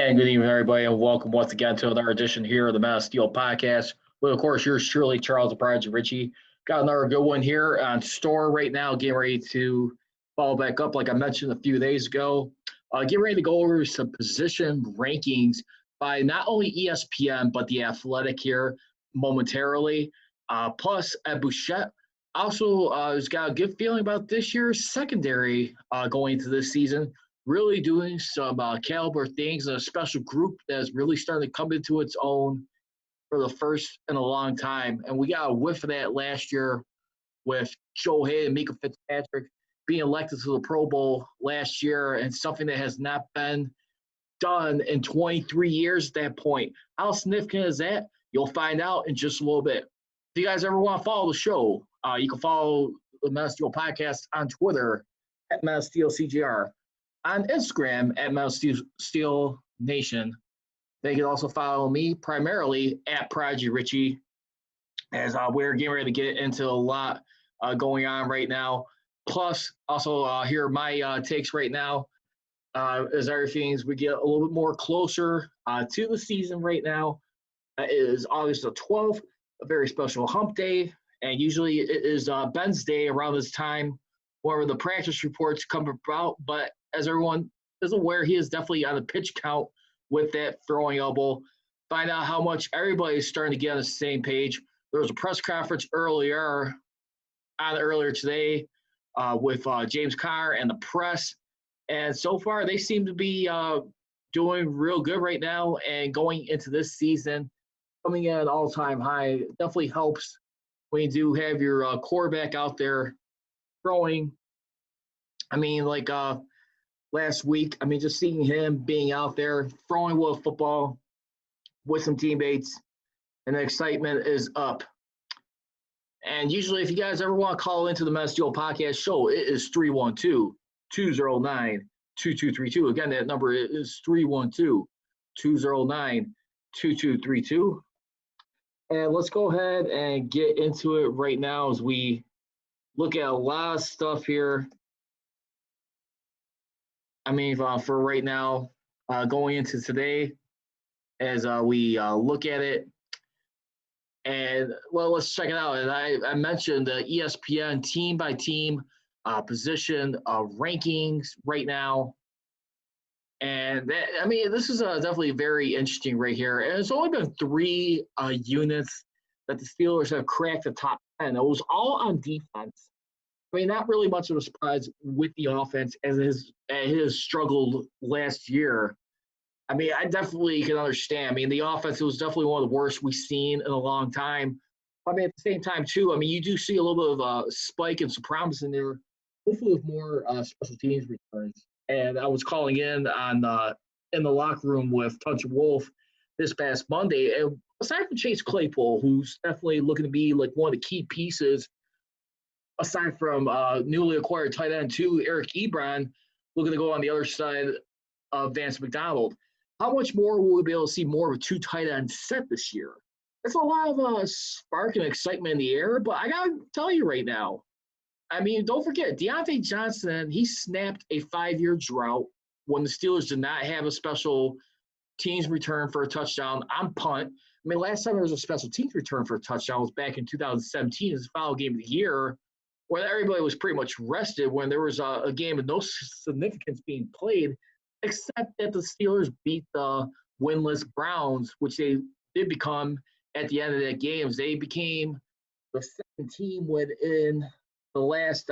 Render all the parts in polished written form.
And good evening, everybody, and welcome once again to another edition here of the Mass Steel Podcast. Well, of course, yours truly, Charles the Prodigy Richey. Got another good one here on store right now, getting ready to follow back up, like I mentioned a few days ago. Getting ready to go over some position rankings by not only ESPN, but The Athletic here momentarily. Plus, at Bouchette, also has got a good feeling about this year's secondary going into this season, really doing some caliber things, and a special group that's really starting to come into its own for the first in a long time. And we got a whiff of that last year with Joe Hay and Mika Fitzpatrick being elected to the Pro Bowl last year, and something that has not been done in 23 years at that point. How significant is that? You'll find out in just a little bit. If you guys ever want to follow the show, you can follow the Mass Steel Podcast on Twitter at Mass Steel CGR, on Instagram at Mass Steel Nation. They can also follow me primarily at Prodigy Richey, as we're getting ready to get into a lot going on right now. Plus, also hear my takes right now as everything we get a little bit more closer to the season right now. It is August the 12th, a very special hump day, and usually it is Ben's Day around this time, whenever the practice reports come about. But as everyone is aware, he is definitely on the pitch count with that throwing elbow. Find out how much everybody is starting to get on the same page. There was a press conference earlier today with James Conner and the press, and so far they seem to be doing real good right now. And going into this season, coming in at an all-time high, definitely helps when you do have your quarterback out there throwing. I mean, like last week, I mean, just seeing him being out there throwing with football with some teammates, and the excitement is up. And usually, if you guys ever want to call into the Mass Steel Podcast show, it is 312-209-2232. Again, that number is 312-209-2232. And let's go ahead and get into it right now as we look at a lot of stuff here. I mean, for right now, going into today, as we look at it, and well, let's check it out. And I mentioned the ESPN team by team position rankings right now, and that, I mean, this is definitely very interesting right here. And it's only been three units that the Steelers have cracked the top 10. It was all on defense. I mean, not really much of a surprise with the offense, as it has struggled last year. I mean, I definitely can understand. I mean, the offense, it was definitely one of the worst we've seen in a long time. I mean, at the same time, too, I mean, you do see a little bit of a spike and some promise in there, hopefully with more special teams returns. And I was calling in the locker room with Touch Wolf this past Monday. And aside from Chase Claypool, who's definitely looking to be like one of the key pieces, aside from newly acquired tight end too, Eric Ebron, looking to go on the other side of Vance McDonald. How much more will we be able to see more of a two tight end set this year? There's a lot of spark and excitement in the air, but I got to tell you right now, I mean, don't forget, Deontay Johnson, he snapped a 5-year drought when the Steelers did not have a special teams return for a touchdown on punt. I mean, last time there was a special teams return for a touchdown was back in 2017 as the final game of the year, where everybody was pretty much rested when there was a game of no significance being played, except that the Steelers beat the winless Browns, which they did become at the end of that game. They became the second team within the last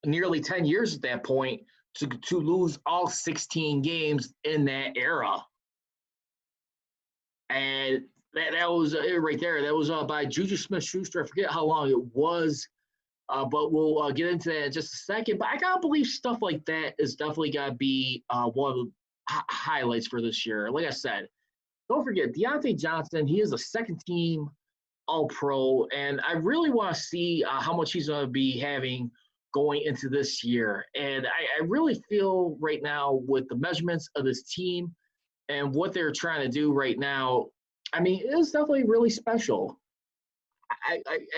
nearly 10 years at that point to lose all 16 games in that era. And that was it right there. That was by Juju Smith-Schuster. I forget how long it was, but we'll get into that in just a second. But I got to believe stuff like that is definitely got to be one of the highlights for this year. Like I said, don't forget, Deontay Johnson, he is a second-team All-Pro, and I really want to see how much he's going to be having going into this year. And I really feel right now with the measurements of this team and what they're trying to do right now, I mean, it is definitely really special.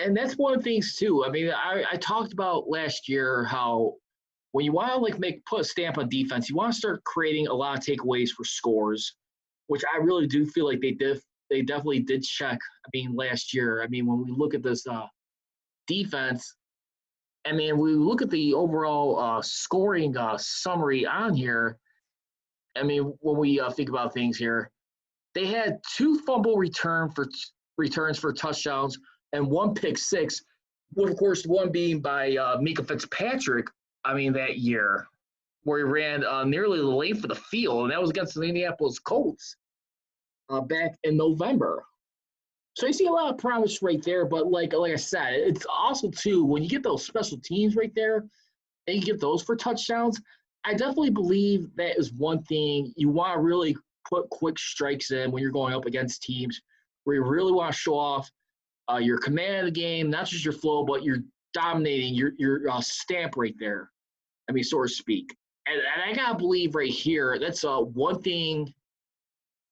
And that's one of the things, too. I mean, I talked about last year how when you want to put a stamp on defense, you want to start creating a lot of takeaways for scores, which I really do feel like they did. They definitely did check. I mean, last year. I mean, when we look at this defense, I mean, we look at the overall scoring summary on here. I mean, when we think about things here, they had 2 fumble returns for touchdowns and 1 pick six, with of course one being by Mika Fitzpatrick. I mean, that year where he ran nearly the length of the field, and that was against the Indianapolis Colts back in November. So you see a lot of promise right there, but like I said, it's also too when you get those special teams right there, and you get those for touchdowns. I definitely believe that is one thing you want to really put quick strikes in when you're going up against teams where you really want to show off your command of the game, not just your flow, but you're dominating your stamp right there. I mean, so to speak. And I gotta believe right here, that's one thing.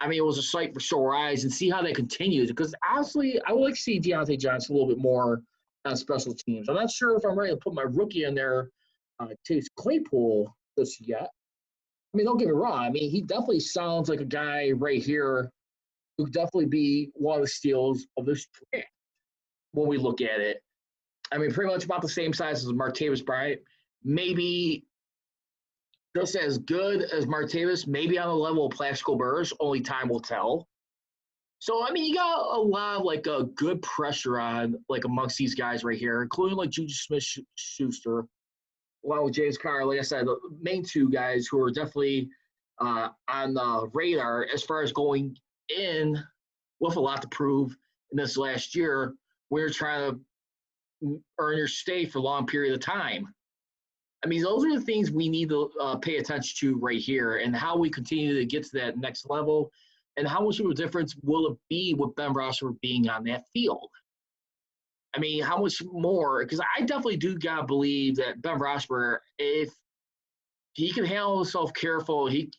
I mean, it was a sight for sore eyes, and see how that continues. Because honestly, I would like to see Deontay Johnson a little bit more on special teams. I'm not sure if I'm ready to put my rookie in there, Chase Claypool, just yet. I mean, don't get me wrong. I mean, he definitely sounds like a guy right here who could definitely be one of the steals of this draft when we look at it. I mean, pretty much about the same size as Martavis Bryant. Maybe just as good as Martavis, maybe on the level of Plaxico Burress. Only time will tell. So, I mean, you got a lot of a good pressure on amongst these guys right here, including Juju Smith-Schuster, along with James Carr. Like I said, the main 2 guys who are definitely on the radar as far as going in with a lot to prove in this last year. We're trying to earn your stay for a long period of time. I mean, those are the things we need to pay attention to right here, and how we continue to get to that next level, and how much of a difference will it be with Ben Roethlisberger being on that field? I mean, how much more? Because I definitely do gotta believe that Ben Roethlisberger, if he can handle himself careful, he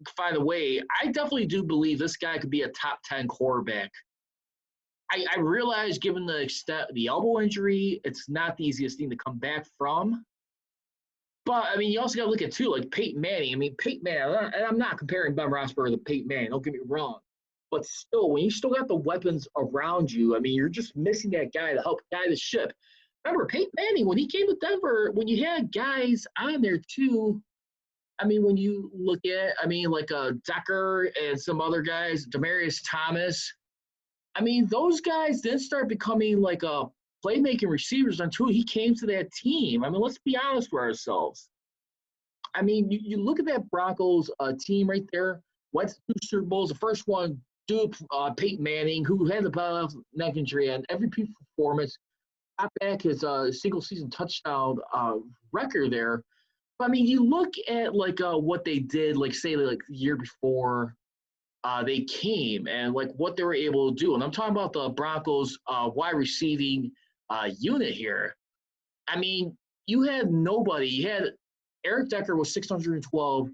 can find a way. I definitely do believe this guy could be a top 10 quarterback. I realize, given the extent of the elbow injury, it's not the easiest thing to come back from. But, I mean, you also got to look at, too, Peyton Manning. I mean, Peyton Manning, and I'm not comparing Ben Roethlisberger to Peyton Manning, don't get me wrong. But still, when you still got the weapons around you, I mean, you're just missing that guy to help guide the ship. Remember, Peyton Manning, when he came to Denver, when you had guys on there, too, I mean, when you look at, I mean, Decker and some other guys, Demaryius Thomas, I mean, those guys didn't start becoming a playmaking receivers until he came to that team. I mean, let's be honest with ourselves. I mean, you look at that Broncos team right there, went to 2 Super Bowls. The first one, Peyton Manning, who had the playoff neck injury, and every performance got back his single-season touchdown record there. But, I mean, you look at, what they did, say, the year before they came, and what they were able to do. And I'm talking about the Broncos wide receiving unit here. I mean, you had nobody. You had Eric Decker with 612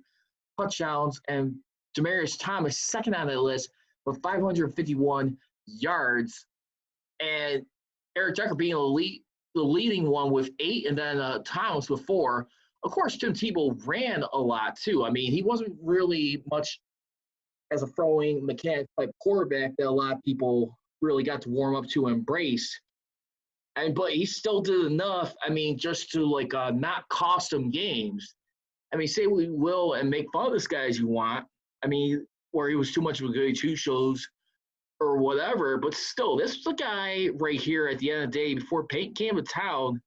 touchdowns, and Demaryius Thomas second on that list with 551 yards, and Eric Decker being the leading one with 8, and then Thomas with 4. Of course, Tim Tebow ran a lot too. I mean, he wasn't really much as a throwing mechanic type quarterback that a lot of people really got to warm up to embrace. But he still did enough, I mean, just to not cost him games. I mean, say we will and make fun of this guy as you want. I mean, where he was too much of a goody two-shows or whatever, but still, this was a guy right here at the end of the day before Peyton came to town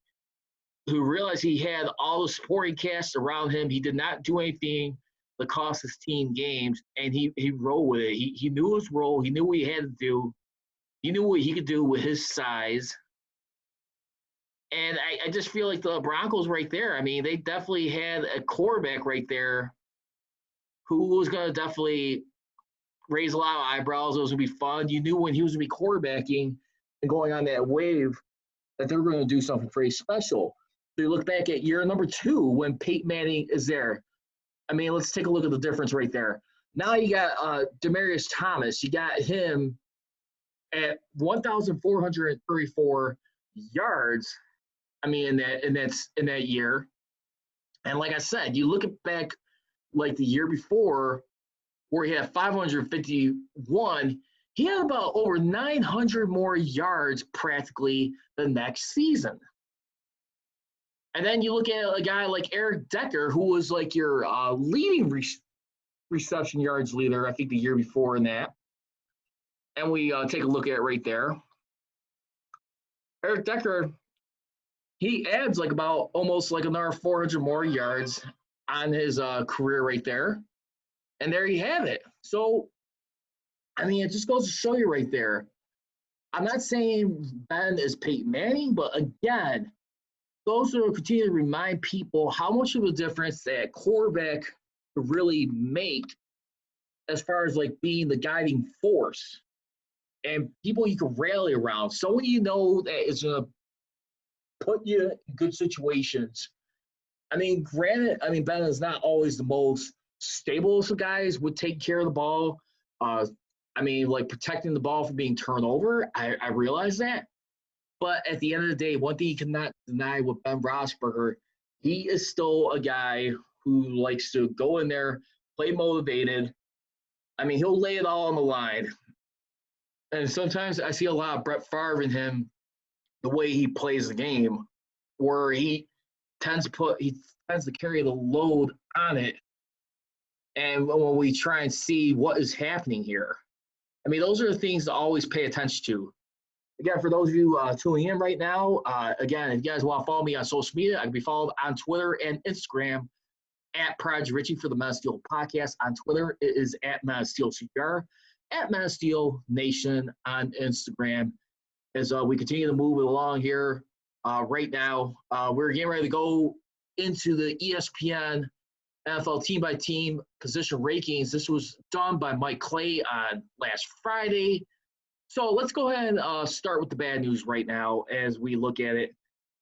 who realized he had all the supporting cast around him. He did not do anything that cost his team games, and he rolled with it. He knew his role. He knew what he had to do. He knew what he could do with his size. And I just feel like the Broncos right there, I mean, they definitely had a quarterback right there who was going to definitely raise a lot of eyebrows. It was going to be fun. You knew when he was going to be quarterbacking and going on that wave that they were going to do something pretty special. So you look back at year number 2 when Peyton Manning is there. I mean, let's take a look at the difference right there. Now you got Demaryius Thomas. You got him at 1,434 yards. I mean, in that year. And like I said, you look at back like the year before where he had 551, he had about over 900 more yards practically the next season. And then you look at a guy like Eric Decker, who was like your leading reception yards leader, I think the year before in that. And we take a look at it right there. Eric Decker, he adds like about almost like another 400 more yards on his career right there. And there you have it. So, I mean, it just goes to show you right there. I'm not saying Ben is Peyton Manning, but again, those who continue to remind people how much of a difference that quarterback could really make as far as like being the guiding force and people you can rally around. Someone you know that is going to put you in good situations. I mean, granted, Ben is not always the most stable of guys would take care of the ball. Like protecting the ball from being turned over. I realize that. But at the end of the day, one thing you cannot deny with Ben Roethlisberger, he is still a guy who likes to go in there, play motivated. I mean, he'll lay it all on the line. And sometimes I see a lot of Brett Favre in him, the way he plays the game, where he tends to carry the load on it. And when we try and see what is happening here, I mean, those are the things to always pay attention to. Again, for those of you tuning in right now, again, if you guys want to follow me on social media, I can be followed on Twitter and Instagram at Prodigy Richey for the Men of Steel podcast. On Twitter, it is at Men of Steel CR, at Men of Steel Nation on Instagram. As we continue to move it along here right now, we're getting ready to go into the ESPN NFL team-by-team position rankings. This was done by Mike Clay on last Friday. So let's go ahead and start with the bad news right now as we look at it.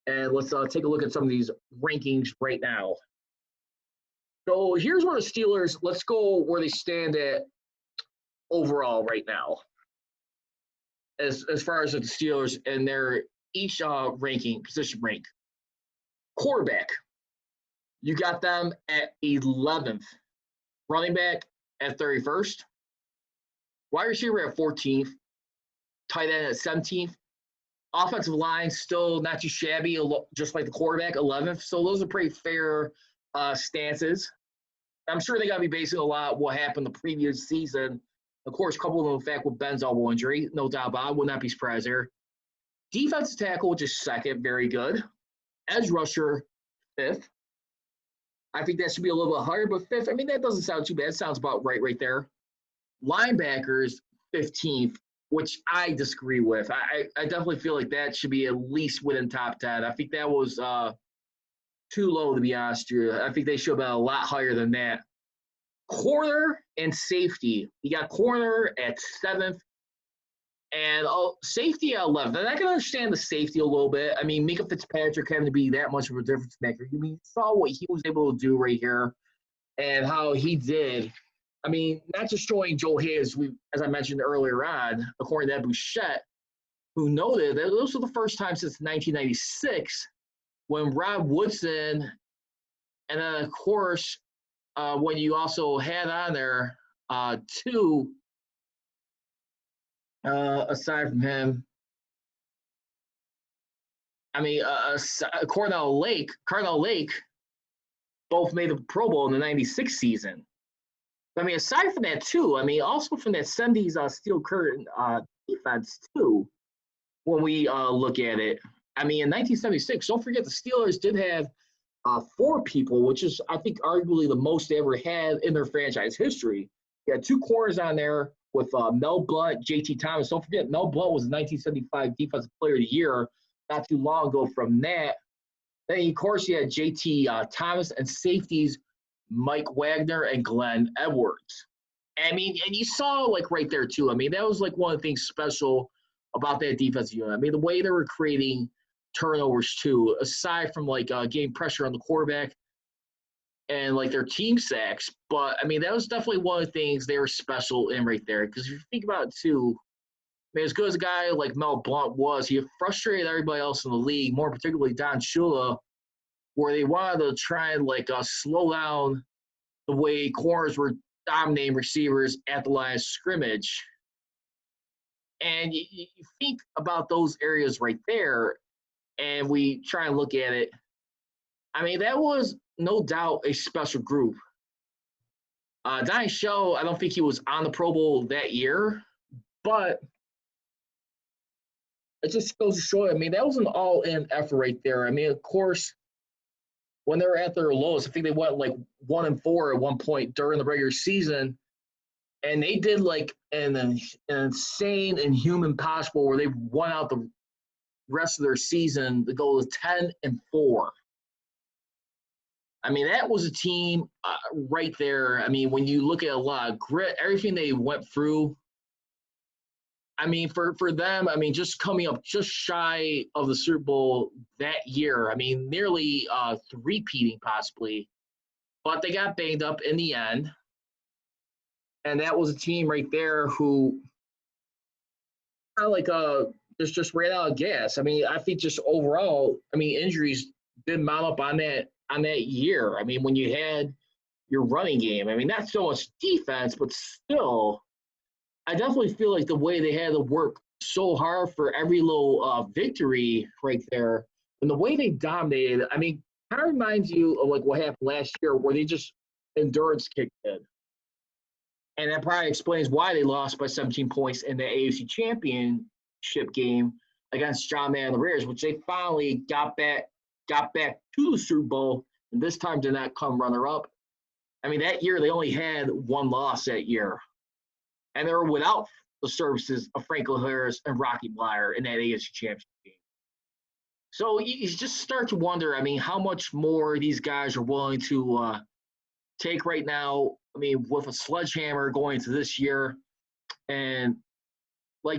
And let's take a look at some of these rankings right now. So here's where the Steelers, let's go where they stand at overall right now. As far as the Steelers and their each ranking, position rank. Quarterback, you got them at 11th. Running back at 31st. Wide receiver at 14th. Tight end at 17th. Offensive line still not too shabby, just like the quarterback, 11th. So those are pretty fair stances. I'm sure they got to be basing a lot on what happened the previous season. Of course, coupled with the fact with Ben's elbow injury, no doubt about it. I would not be surprised there. Defensive tackle, just second, very good. Edge rusher, 5th. I think that should be a little bit higher, but 5th, I mean, that doesn't sound too bad. It sounds about right there. Linebackers, 15th, which I disagree with. I definitely feel like that should be at least within top 10. I think that was too low, to be honest with you. I think they should have been a lot higher than that. Corner and safety. You got corner at 7th and safety at 11th. And I can understand the safety a little bit. I mean, Mika Fitzpatrick having to be that much of a difference maker. I mean, you saw what he was able to do right here and how he did. I mean, not just showing Joe Hayes, as I mentioned earlier on, according to Bouchette, who noted that those were the first time since 1996 when Rob Woodson, and then, of course, when you also had on there two, aside from him, I mean, Cardinal Lake, both made the Pro Bowl in the 96 season. I mean, aside from that, too, I mean, also from that 70s Steel Curtain defense, too, when we look at it. I mean, in 1976, don't forget the Steelers did have 4 people, which is, I think, arguably the most they ever had in their franchise history. You had 2 corners on there with Mel Blount, J.T. Thomas. Don't forget, Mel Blount was the 1975 Defensive Player of the Year not too long ago from that. Then, of course, you had J.T. Thomas and safeties Mike Wagner and Glenn Edwards. I mean, and you saw, like, right there, too. I mean, that was, like, one of the things special about that defensive unit. I mean, the way they were creating turnovers, too, aside from, like, getting pressure on the quarterback and, like, their team sacks. But, I mean, that was definitely one of the things they were special in right there. Because if you think about it, too, I mean, as good as a guy like Mel Blount was, he frustrated everybody else in the league, more particularly Don Shula, where they wanted to try and slow down the way corners were dominating receivers at the line of scrimmage. And you think about those areas right there, and we try and look at it. I mean, that was no doubt a special group. Donnie Shell, I don't think he was on the Pro Bowl that year, but it just goes to show, I mean, that was an all-in effort right there. I mean, of course, when they were at their lowest, I think they went 1-4 at one point during the regular season, and they did an insane and human possible where they won out the rest of their season to go to 10-4. I mean, that was a team right there. I mean, when you look at a lot of grit, everything they went through, I mean, for them, I mean, just coming up just shy of the Super Bowl that year, I mean, nearly three-peating possibly, but they got banged up in the end. And that was a team right there who kind of just ran out of gas. I mean, I think just overall, I mean, injuries did mount up on that year. I mean, when you had your running game, I mean, not so much defense, but still, I definitely feel like the way they had to work so hard for every little victory right there, and the way they dominated, I mean, kind of reminds you of what happened last year where they just endurance kicked in. And that probably explains why they lost by 17 points in the AFC Championship game against John Madden and the Raiders, which they finally got back to the Super Bowl, and this time did not come runner-up. I mean, that year they only had one loss that year, and they were without the services of Franco Harris and Rocky Bleier in that AFC Championship game. So you just start to wonder, I mean, how much more these guys are willing to take right now. I mean, with a sledgehammer going into this year, and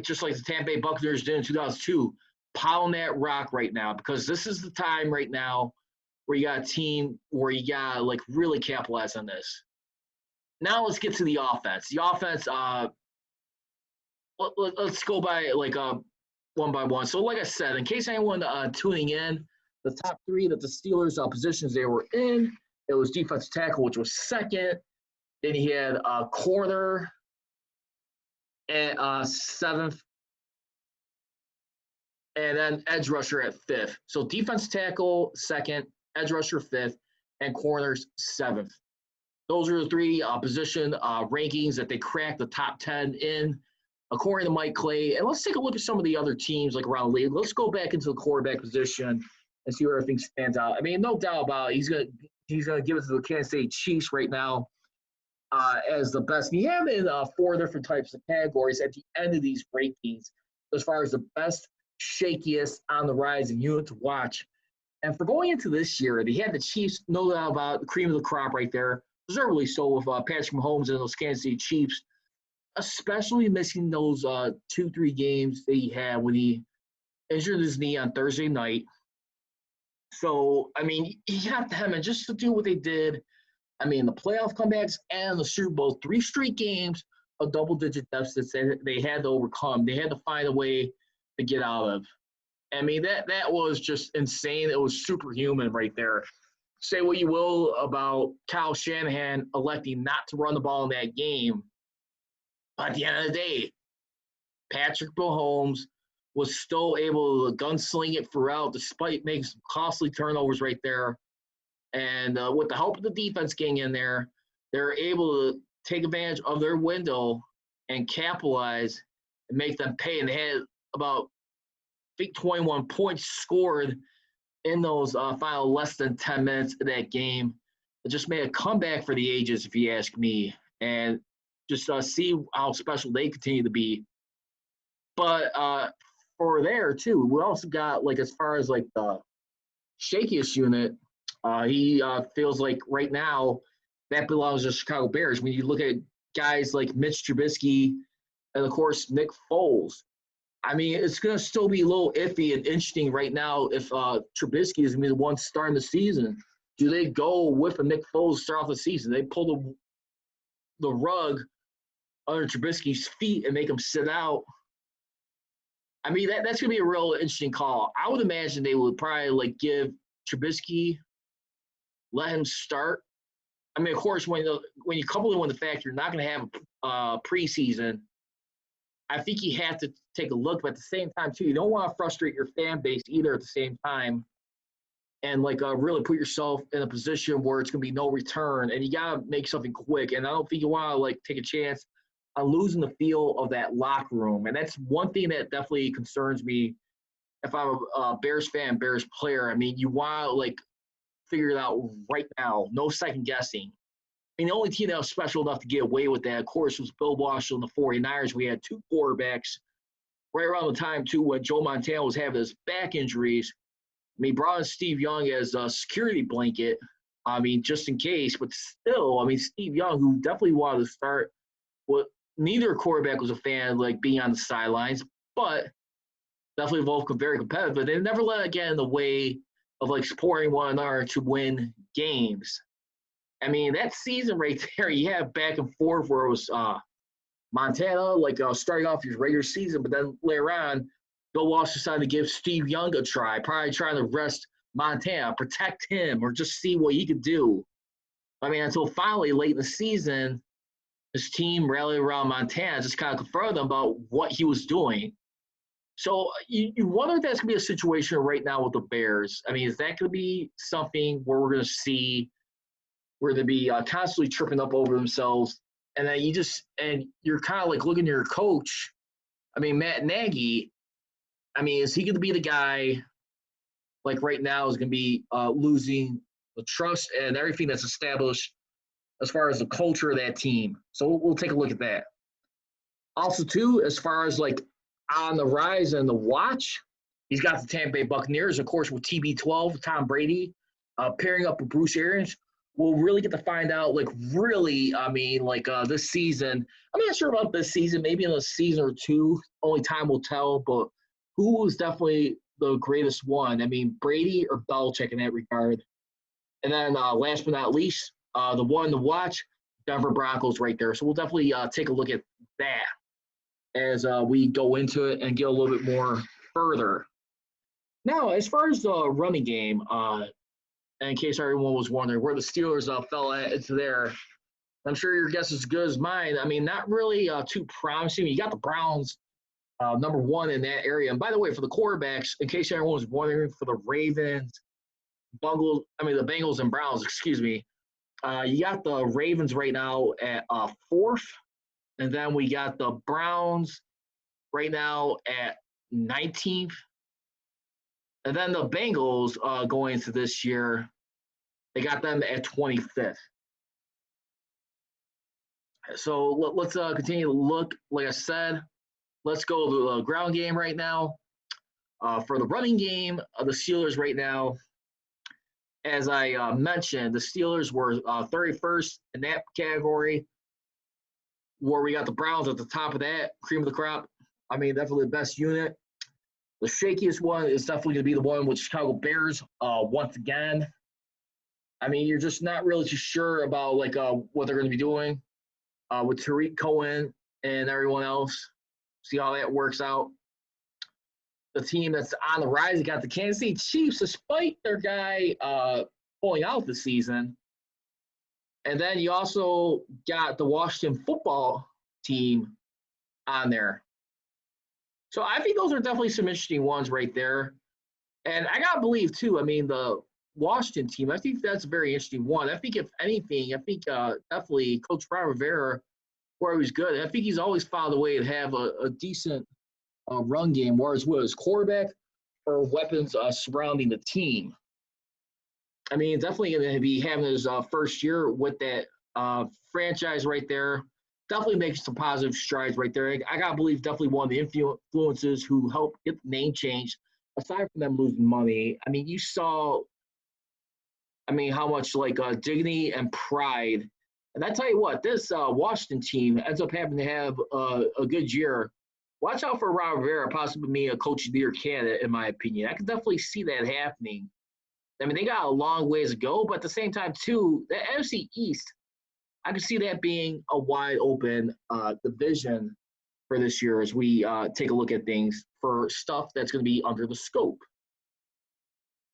just like the Tampa Bay Buccaneers did in 2002, pound that rock right now, because this is the time right now where you got a team where you got to really capitalize on this. Now let's get to the offense. The offense, let's go by one by one. So like I said, in case anyone tuning in, the top three that the Steelers positions they were in, it was defensive tackle, which was second. Then he had corner at seventh, and then edge rusher at fifth. So defensive tackle second, edge rusher fifth, and corners seventh. Those are the three position rankings that they cracked the top 10 in, according to Mike Clay. And let's take a look at some of the other teams around the league. Let's go back into the quarterback position and see where everything stands out. I mean, no doubt about it, he's gonna give it to the Kansas City Chiefs right now as the best. And you have in four different types of categories at the end of these rankings as far as the best, shakiest, on the rise, and unit to watch. And for going into this year, they had the Chiefs, no doubt about the cream of the crop right there, deservedly so with Patrick Mahomes and those Kansas City Chiefs, especially missing those 2-3 games that he had when he injured his knee on Thursday night. So, I mean, you have to have him just to do what they did. I mean, the playoff comebacks and the Super Bowl, 3 straight games of double-digit deficits that they had to overcome. They had to find a way to get out of. I mean, that was just insane. It was superhuman right there. Say what you will about Kyle Shanahan electing not to run the ball in that game. But at the end of the day, Patrick Mahomes was still able to gunsling it throughout despite making some costly turnovers right there. And with the help of the defense getting in there, they're able to take advantage of their window and capitalize and make them pay. And they had about, I think, 21 points scored in those final less than 10 minutes of that game. It just made a comeback for the ages, if you ask me, and just see how special they continue to be. But for there, too, we also got, as far as, the shakiest unit, he feels like right now that belongs to the Chicago Bears. When you look at guys like Mitch Trubisky and, of course, Nick Foles, I mean, it's going to still be a little iffy and interesting right now if Trubisky is going to be the one starting the season. Do they go with a Nick Foles to start off the season? They pull the rug under Trubisky's feet and make him sit out. I mean, that's going to be a real interesting call. I would imagine they would probably give Trubisky let him start. I mean, of course, when you couple it with the fact you're not going to have a preseason, I think you have to take a look. But at the same time, too, you don't want to frustrate your fan base either at the same time, and really put yourself in a position where it's going to be no return, and you got to make something quick. And I don't think you want to take a chance on losing the feel of that locker room. And that's one thing that definitely concerns me. If I'm a Bears fan, Bears player, I mean, you want to figure it out right now, no second guessing. I mean, the only team that was special enough to get away with that, of course, was Bill Walsh and the 49ers. We had two quarterbacks right around the time, too, when Joe Montana was having his back injuries. I mean, brought in Steve Young as a security blanket, I mean, just in case. But still, I mean, Steve Young, who definitely wanted to start, well, neither quarterback was a fan, being on the sidelines, but definitely both very competitive. But they never let it get in the way of, supporting one another to win games. I mean, that season right there, you have back and forth where it was Montana, starting off your regular season, but then later on, Bill Walsh decided to give Steve Young a try, probably trying to rest Montana, protect him, or just see what he could do. I mean, until finally, late in the season, his team rallied around Montana, just kind of confronted him about what he was doing. So you wonder if that's going to be a situation right now with the Bears. I mean, is that going to be something where we're going to see where they be constantly tripping up over themselves, and then you're kind of looking at your coach. I mean, Matt Nagy. I mean, is he going to be the guy right now is going to be losing the trust and everything that's established as far as the culture of that team? So we'll take a look at that. Also, too, as far as on the rise and the watch, he's got the Tampa Bay Buccaneers, of course, with TB12, Tom Brady, pairing up with Bruce Arians. We'll really get to find out, this season. I'm not sure about this season, maybe in a season or two. Only time will tell, but who is definitely the greatest one? I mean, Brady or Belichick in that regard. And then last but not least, the one to watch, Denver Broncos right there. So we'll definitely take a look at that as we go into it and get a little bit more further. Now, as far as the running game, in case everyone was wondering where the Steelers fell into there, I'm sure your guess is as good as mine. I mean, not really too promising. You got the Browns number one in that area. And by the way, for the quarterbacks, in case everyone was wondering, for the Ravens, the Bengals and Browns, excuse me, you got the Ravens right now at fourth, and then we got the Browns right now at 19th. And then the Bengals going into this year, they got them at 25th. So let's continue to look. Like I said, let's go to the ground game right now. For the running game, the Steelers right now, as I mentioned, the Steelers were 31st in that category, where we got the Browns at the top of that, cream of the crop. I mean, definitely the best unit. The shakiest one is definitely going to be the one with Chicago Bears once again. I mean, you're just not really too sure about what they're going to be doing with Tariq Cohen and everyone else. See how that works out. The team that's on the rise, you got the Kansas City Chiefs, despite their guy pulling out this season. And then you also got the Washington football team on there. So I think those are definitely some interesting ones right there. And I got to believe, too, I mean, the Washington team, I think that's a very interesting one. I think, if anything, definitely Coach Ron Rivera, where he was good, I think he's always found a way to have a decent run game, whereas with his quarterback or weapons surrounding the team. I mean, definitely going to be having his first year with that franchise right there. Definitely making some positive strides right there. I got to believe definitely one of the influences who helped get the name changed, aside from them losing money. I mean, you saw, how much dignity and pride. And I tell you what, this Washington team ends up having to have a good year. Watch out for Ron Rivera, possibly being a coach of the year candidate, in my opinion. I can definitely see that happening. I mean, they got a long ways to go, but at the same time, too, the NFC East, I can see that being a wide open division for this year as we take a look at things for stuff that's going to be under the scope,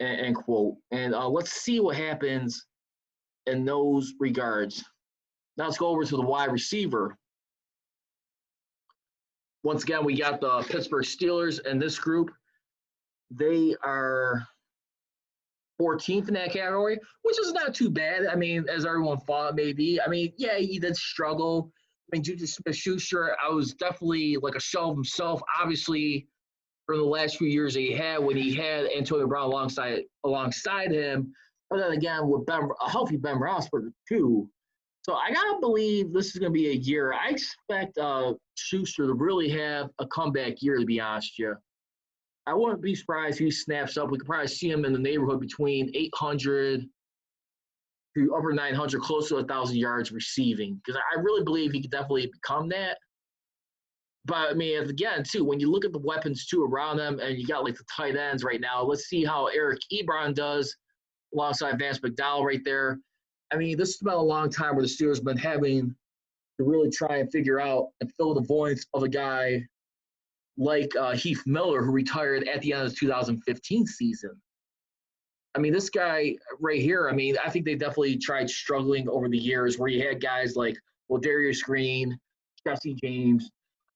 end quote. And let's see what happens in those regards. Now let's go over to the wide receiver. Once again, we got the Pittsburgh Steelers in this group. They are 14th in that category, which is not too bad. I mean, as everyone thought maybe. I mean, yeah, he did struggle. I mean, Juju Smith-Schuster, I was definitely like a shell of himself. Obviously, for the last few years that he had when he had Antonio Brown alongside him. But then again, with a healthy Ben Roethlisberger too. So I gotta believe this is gonna be a year. I expect Schuster to really have a comeback year. To be honest with you, I wouldn't be surprised if he snaps up. We could probably see him in the neighborhood between 800 to over 900, close to 1,000 yards receiving. Because I really believe he could definitely become that. But, I mean, again, too, when you look at the weapons, too, around them, and you got, like, the tight ends right now, let's see how Eric Ebron does alongside Vance McDowell right there. I mean, this has been a long time where the Steelers have been having to really try and figure out and fill the voids of a guy like Heath Miller, who retired at the end of the 2015 season. I mean, this guy right here, I mean, I think they definitely tried struggling over the years where you had guys like Darius Green, Jesse James.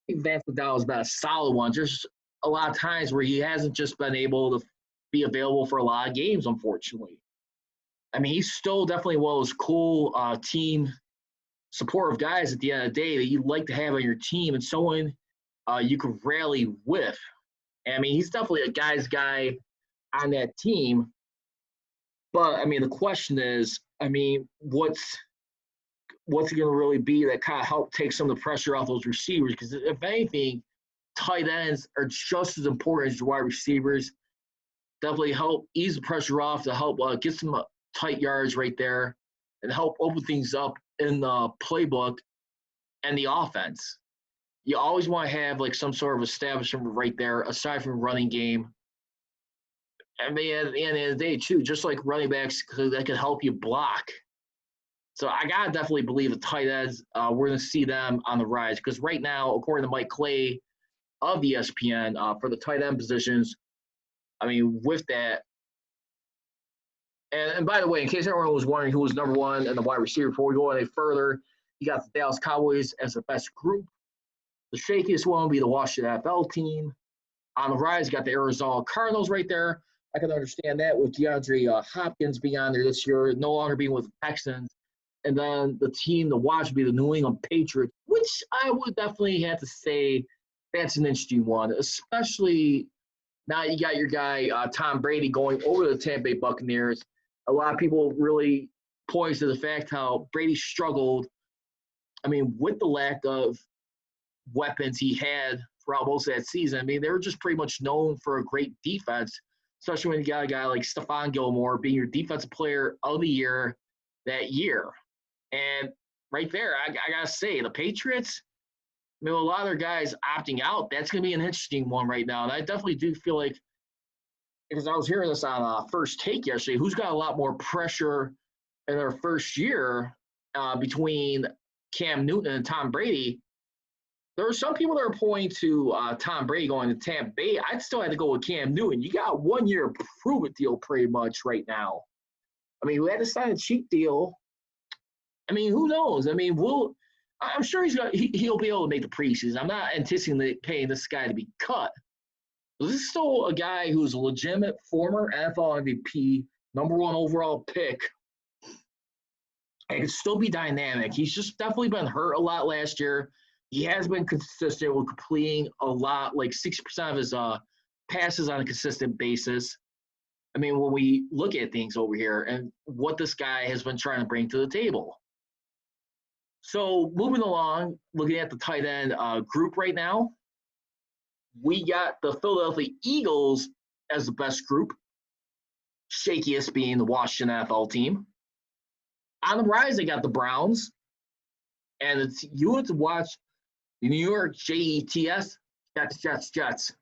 I think Vance McDowell has been a solid one. There's a lot of times where he hasn't just been able to be available for a lot of games, unfortunately. I mean, he's still definitely one of those cool team supportive guys at the end of the day that you'd like to have on your team and someone you could rally with. And, I mean, he's definitely a guy's guy on that team. But, I mean, the question is, I mean, what's it going to really be that kind of help take some of the pressure off those receivers? Because if anything, tight ends are just as important as wide receivers. Definitely help ease the pressure off to help get some tight yards right there and help open things up in the playbook and the offense. You always want to have like some sort of establishment right there aside from running game. I mean, at the end of the day, too, just like running backs, that can help you block. So I got to definitely believe the tight ends, we're going to see them on the rise. Because right now, according to Mike Clay of ESPN, for the tight end positions, I mean, with that, and by the way, in case anyone was wondering who was number one in the wide receiver, before we go any further, you got the Dallas Cowboys as the best group. The shakiest one will be the Washington NFL team. On the rise, you got the Arizona Cardinals right there. I can understand that with DeAndre Hopkins being on there this year, no longer being with the Texans. And then the team to watch would be the New England Patriots, which I would definitely have to say that's an interesting one, especially now you got your guy Tom Brady going over to the Tampa Bay Buccaneers. A lot of people really point to the fact how Brady struggled, I mean, with the lack of weapons he had throughout most of that season. I mean, they were just pretty much known for a great defense, especially when you got a guy like Stephon Gilmore being your defensive player of the year that year. And right there, I got to say, the Patriots, I mean, a lot of their guys opting out, that's going to be an interesting one right now. And I definitely do feel like, because I was hearing this on First Take yesterday, who's got a lot more pressure in their first year between Cam Newton and Tom Brady. There are some people that are pointing to Tom Brady going to Tampa Bay. I'd still have to go with Cam Newton. You got 1 year prove-it deal pretty much right now. I mean, we had to sign a cheap deal. I mean, who knows? I mean, I'm sure he'll be able to make the preseason. I'm not anticipating paying this guy to be cut. This is still a guy who's a legitimate former NFL MVP, number one overall pick, and can still be dynamic. He's just definitely been hurt a lot last year. He has been consistent with completing a lot, like 60% of his passes on a consistent basis. I mean, when we look at things over here and what this guy has been trying to bring to the table. So moving along, looking at the tight end group right now, we got the Philadelphia Eagles as the best group, shakiest being the Washington NFL team. On the rise, they got the Browns, and you have to watch the New York Jets. Jets.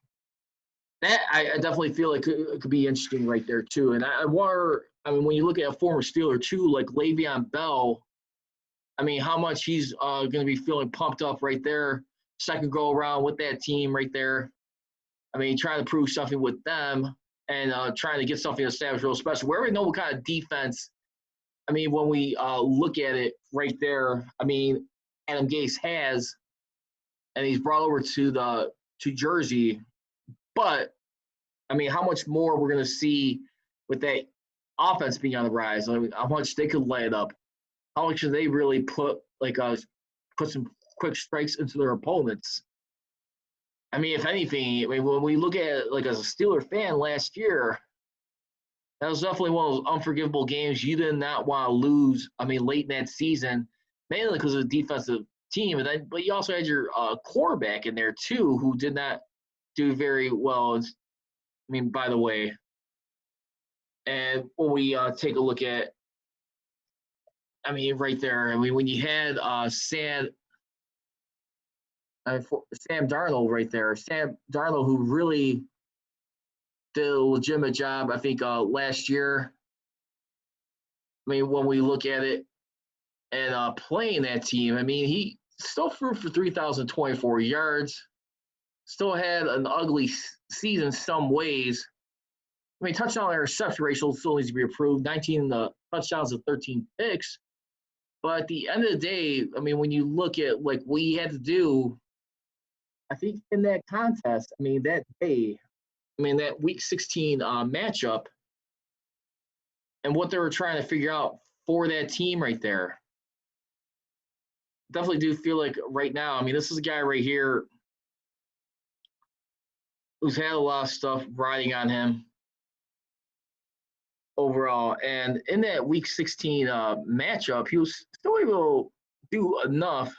That I definitely feel like it could be interesting right there too. And I mean, when you look at a former Steeler too, like Le'Veon Bell, I mean, how much he's going to be feeling pumped up right there. Second go around with that team right there. I mean, trying to prove something with them and trying to get something established real special. We already know what kind of defense I mean, when we look at it right there, I mean, Adam Gase has, and he's brought over to Jersey. But I mean, how much more we're going to see with that offense being on the rise? I mean, how much they could light up? How much should they really put some quick strikes into their opponents? I mean, if anything, I mean, when we look at it, like as a Steeler fan last year, that was definitely one of those unforgivable games you did not want to lose. I mean, late in that season, mainly because of the defensive team, but you also had your quarterback in there too, who did not do very well. I mean, by the way, and when we take a look at, I mean, right there, I mean, when you had Sam Darnold right there, Sam Darnold, who really did a legitimate job, I think, last year. I mean, when we look at it and playing that team, I mean, he still threw for 3,024 yards, still had an ugly season some ways. I mean, touchdown interception ratio still needs to be improved, 19 touchdowns and 13 picks. But at the end of the day, I mean, when you look at like what he had to do, I think in that contest, I mean, that day, I mean, that Week 16 matchup and what they were trying to figure out for that team right there. Definitely do feel like right now, I mean, this is a guy right here who's had a lot of stuff riding on him overall. And in that Week 16 matchup, he was still able to do enough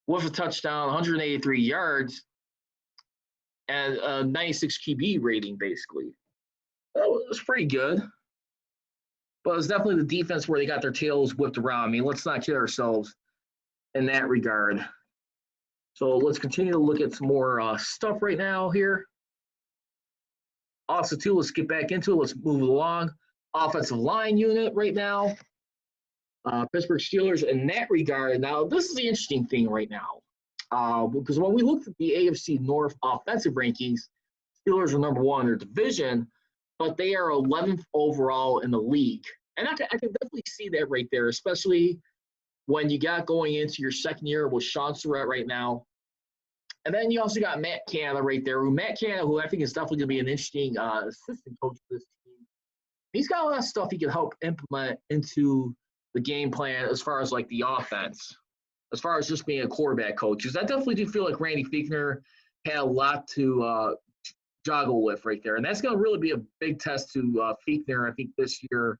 with a touchdown, 183 yards, and a 96 QB rating, basically. That was pretty good. But it was definitely the defense where they got their tails whipped around. I mean, let's not kid ourselves in that regard. So let's continue to look at some more stuff right now here. Also, too, let's get back into it. Let's move along. Offensive line unit right now. Pittsburgh Steelers in that regard. Now, this is the interesting thing right now. Because when we looked at the AFC North offensive rankings, Steelers are number one in their division, but they are 11th overall in the league. And I can definitely see that right there, especially when you got going into your second year with Sean Surratt right now. And then you also got Matt Canada right there. Matt Canada, who I think is definitely going to be an interesting assistant coach for this team. He's got a lot of stuff he can help implement into the game plan as far as like the offense, as far as just being a quarterback coach. Because I definitely do feel like Randy Fichtner had a lot to juggle with right there. And that's going to really be a big test to Fichtner, I think, this year,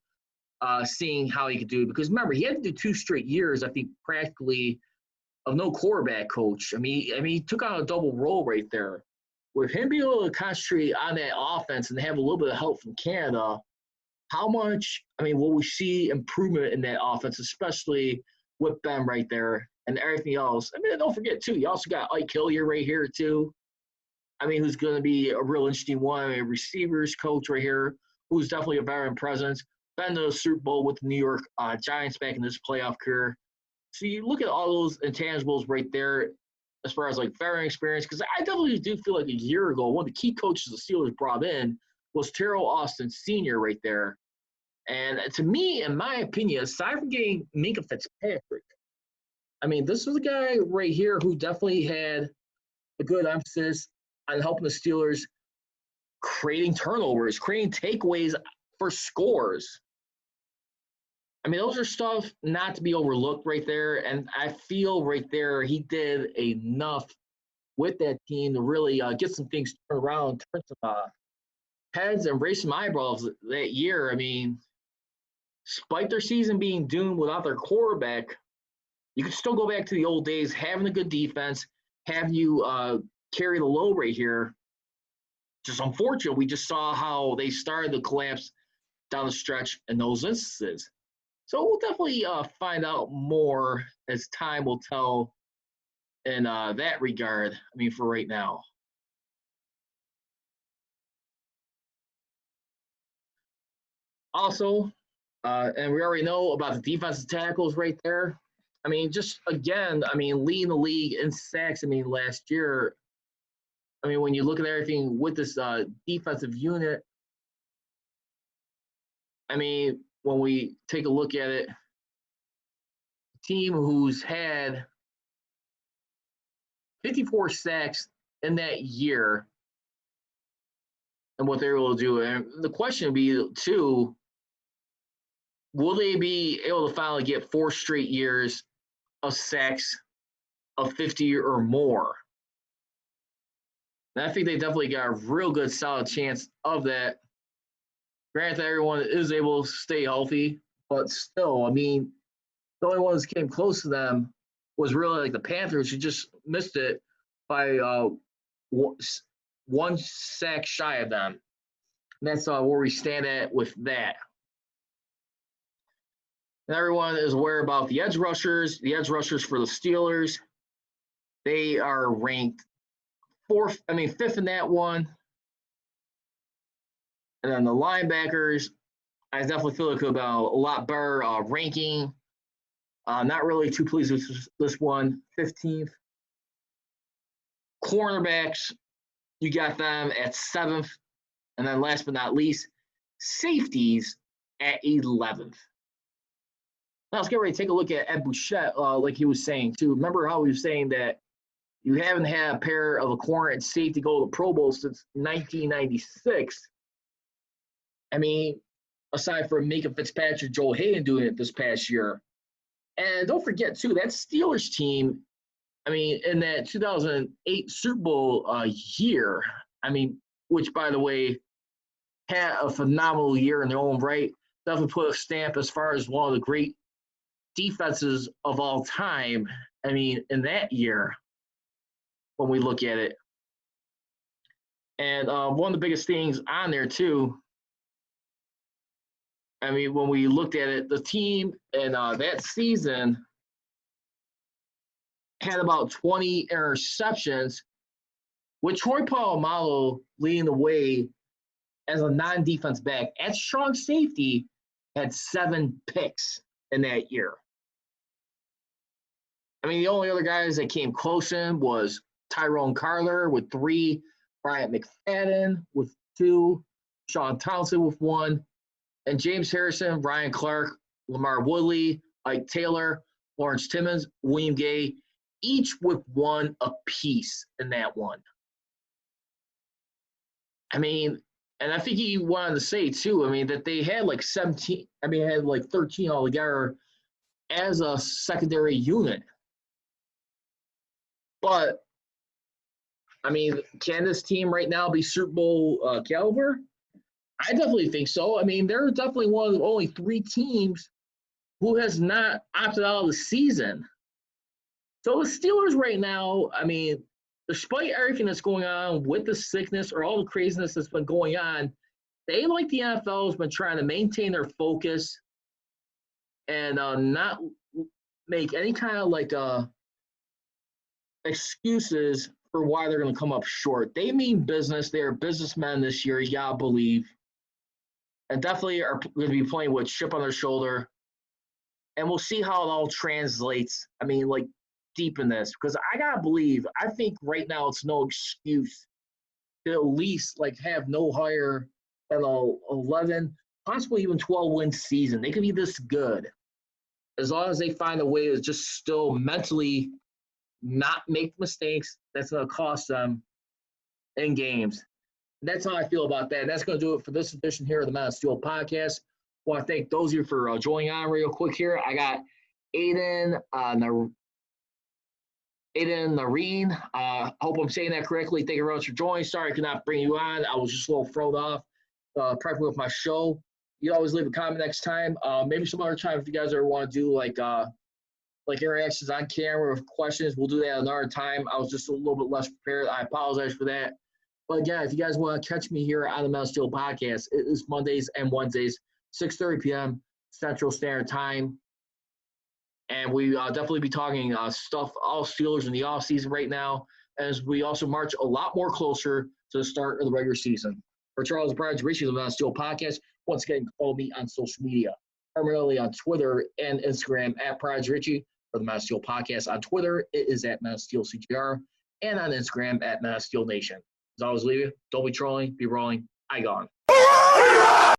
seeing how he could do. Because remember, he had to do 2 straight years, I think, practically of no quarterback coach. I mean, he took on a double role right there. With him being able to concentrate on that offense and have a little bit of help from Canada, how much, I mean, will we see improvement in that offense, especially with Ben right there and everything else? I mean, don't forget, too, you also got Ike Hilliard right here, too. I mean, who's going to be a real interesting one. I mean, receivers coach right here, who's definitely a veteran presence. Been to the Super Bowl with the New York Giants back in this playoff career. So you look at all those intangibles right there as far as like veteran experience, because I definitely do feel like a year ago, one of the key coaches the Steelers brought in was Terrell Austin Sr. right there. And to me, in my opinion, aside from getting Minkah Fitzpatrick, I mean, this was a guy right here who definitely had a good emphasis on helping the Steelers creating turnovers, creating takeaways for scores. I mean, those are stuff not to be overlooked right there. And I feel right there he did enough with that team to really get some things turned around, turn some heads and raise some eyebrows that year. I mean, despite their season being doomed without their quarterback, you can still go back to the old days, having a good defense, having you carry the load right here. Just unfortunate, we just saw how they started to collapse down the stretch in those instances. So we'll definitely find out more as time will tell in that regard, I mean, for right now. Also, and we already know about the defensive tackles right there. I mean, just again, I mean, leading the league in sacks, I mean, last year, I mean, when you look at everything with this defensive unit, I mean, when we take a look at it, a team who's had 54 sacks in that year and what they're able to do. And the question would be, too, will they be able to finally get 4 straight years of sacks of 50 or more? And I think they definitely got a real good, solid chance of that. Granted, everyone is able to stay healthy, but still, I mean, the only ones that came close to them was really like the Panthers, who just missed it by 1 sack shy of them. And that's where we stand at with that. And everyone is aware about the edge rushers. The edge rushers for the Steelers, they are ranked fifth in that one. And then the linebackers, I definitely feel like could have been a lot better ranking. Not really too pleased with this one, 15th. Cornerbacks, you got them at 7th. And then last but not least, safeties at 11th. Now let's get ready to take a look at Bouchette, like he was saying too. Remember how he was saying that you haven't had a pair of a corner and safety go to the Pro Bowl since 1996. I mean, aside from Micah Fitzpatrick, Joel Hayden doing it this past year. And don't forget, too, that Steelers team, I mean, in that 2008 Super Bowl year, I mean, which, by the way, had a phenomenal year in their own right, definitely put a stamp as far as one of the great defenses of all time, I mean, in that year, when we look at it. And one of the biggest things on there, too, I mean, when we looked at it, the team in that season had about 20 interceptions, with Troy Polamalu leading the way as a non-defense back. At strong safety, had 7 picks in that year. I mean, the only other guys that came close in was Tyrone Carler with 3, Bryant McFadden with 2, Sean Townsend with 1, and James Harrison, Ryan Clark, Lamar Woodley, Ike Taylor, Lawrence Timmons, William Gay, each with 1 apiece in that one. I mean, and I think he wanted to say, too, I mean, that they had like 17, I mean, had like 13 altogether as a secondary unit. But, I mean, can this team right now be Super Bowl caliber? I definitely think so. I mean, they're definitely one of the only 3 teams who has not opted out of the season. So the Steelers right now, I mean, despite everything that's going on with the sickness or all the craziness that's been going on, they, like the NFL, has been trying to maintain their focus and not make any kind of like excuses for why they're going to come up short. They mean business. They are businessmen this year, you got to believe. And definitely are going to be playing with chip on their shoulder. And we'll see how it all translates. I mean, like, deep in this. Because I got to believe, I think right now it's no excuse to at least, like, have no higher than a 11, possibly even 12-win season. They could be this good. As long as they find a way to just still mentally not make mistakes that's going to cost them in games. That's how I feel about that. That's going to do it for this edition here of the Mount of Steel podcast. I want to thank those of you for joining on real quick here. I got Aiden Nareen. Hope I'm saying that correctly. Thank you very much for joining. Sorry I could not bring you on. I was just a little thrown off prepping with my show. You always leave a comment next time. Maybe some other time if you guys ever want to do like interactions on camera with questions, we'll do that another time. I was just a little bit less prepared. I apologize for that. But again, if you guys want to catch me here on the Mount of Steel podcast, it is Mondays and Wednesdays, 6:30 p.m. Central Standard Time. And we definitely be talking stuff, all Steelers in the offseason right now, as we also march a lot more closer to the start of the regular season. For Charles Prodigy, Richey I, the Mount of Steel podcast, once again, follow me on social media, primarily on Twitter and Instagram at Prodigy Richey. For the Mount of Steel podcast on Twitter, it is at Mount of Steel CGR, and on Instagram at Mount of Steel Nation. As always, leave you. Don't be trolling, be rolling. I gone.